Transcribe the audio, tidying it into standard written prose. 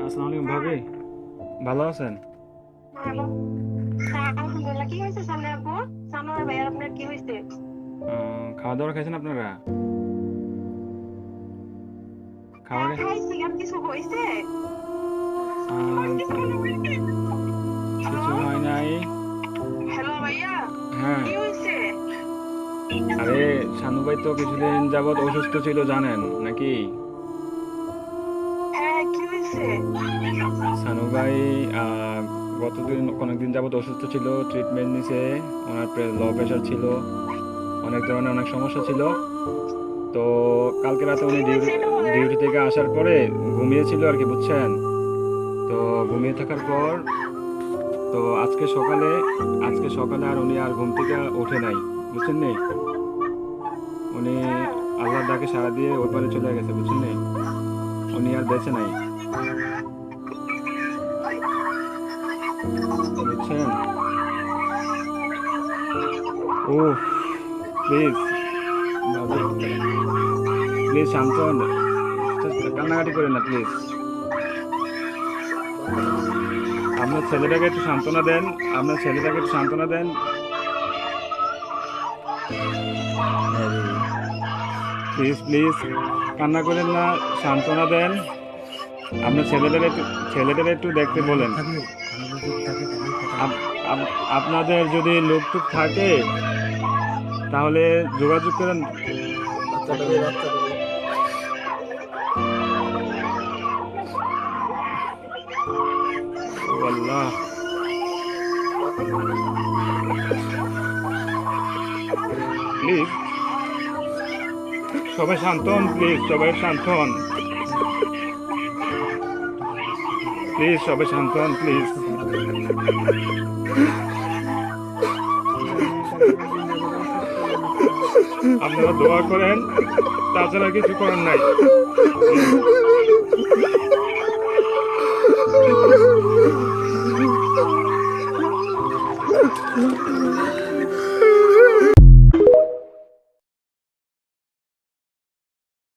আসসালামু আলাইকুম ভাবি, ভালো আছেন? হ্যালো। হ্যাঁ, আলহামদুলিল্লাহ। কি হয়েছে সামনে আপু? সানোয়ার ভাইয়ার আপনার কি হয়েছে? খাওয়া দাওয়া খাইছেন আপনারা? হ্যাঁ খাবারে খাইছি, আর কিছু হয়েছে? হ্যালো। কিছু হয় নাই। হ্যালো ভাইয়া, হ্যাঁ, কি হয়েছে? আরে শানু ভাই তো কিছুদিন যাবত অসুস্থ ছিল জানেন নাকি? হ্যাঁ কি হয়েছে? শানু ভাই আহ, গতদিন অনেকদিন যাবত অসুস্থ ছিল, ট্রিটমেন্ট নিছে। ওনার লো প্রেশার ছিল, অনেক ধরনের অনেক সমস্যা ছিল। তো কালকে রাতে কি উনি হয়েছে এটা বলেন। ডিউটি থেকে আসার পরে ঘুমিয়েছিল আর কি, বুঝছেন? তো ঘুমিয়ে থাকার পর তো আজকে সকালে আর উনি আর ঘুম থেকে ওঠে নাই, বুঝছেন নি? উনি হ্যাঁ। আল্লাহর ডাকে সাড়া দিয়ে ওই পারে চলে গেছে, বুঝছেন নি? উনি আর বেঁচে নাই, বুঝছেন? ও প্লিজ ভাবি, প্লিজ শান্ত হন, কান্নাকাটি করেন না প্লিজ। আপনার ছেলেটাকে একটু সান্ত্বনা দেন, আপনার ছেলেটাকে একটু সান্ত্বনা দেন। প্লিজ প্লিজ কান্না করেন না, সান্ত্বনা দেন। আপনার ছেলেটাকে একটু দেখতে বলেন। আপনাদের যদি লোক টুক থাকে তাহলে যোগাযোগ করেন। ও আল্লাহ, প্লিজ সবাই শান্ত হন, প্লিজ সবাই শান্ত হন, প্লিজ সবাই শান্ত হন, প্লিজ। আপনারা দোয়া করেন, তাছাড়া কিছু করার নাই।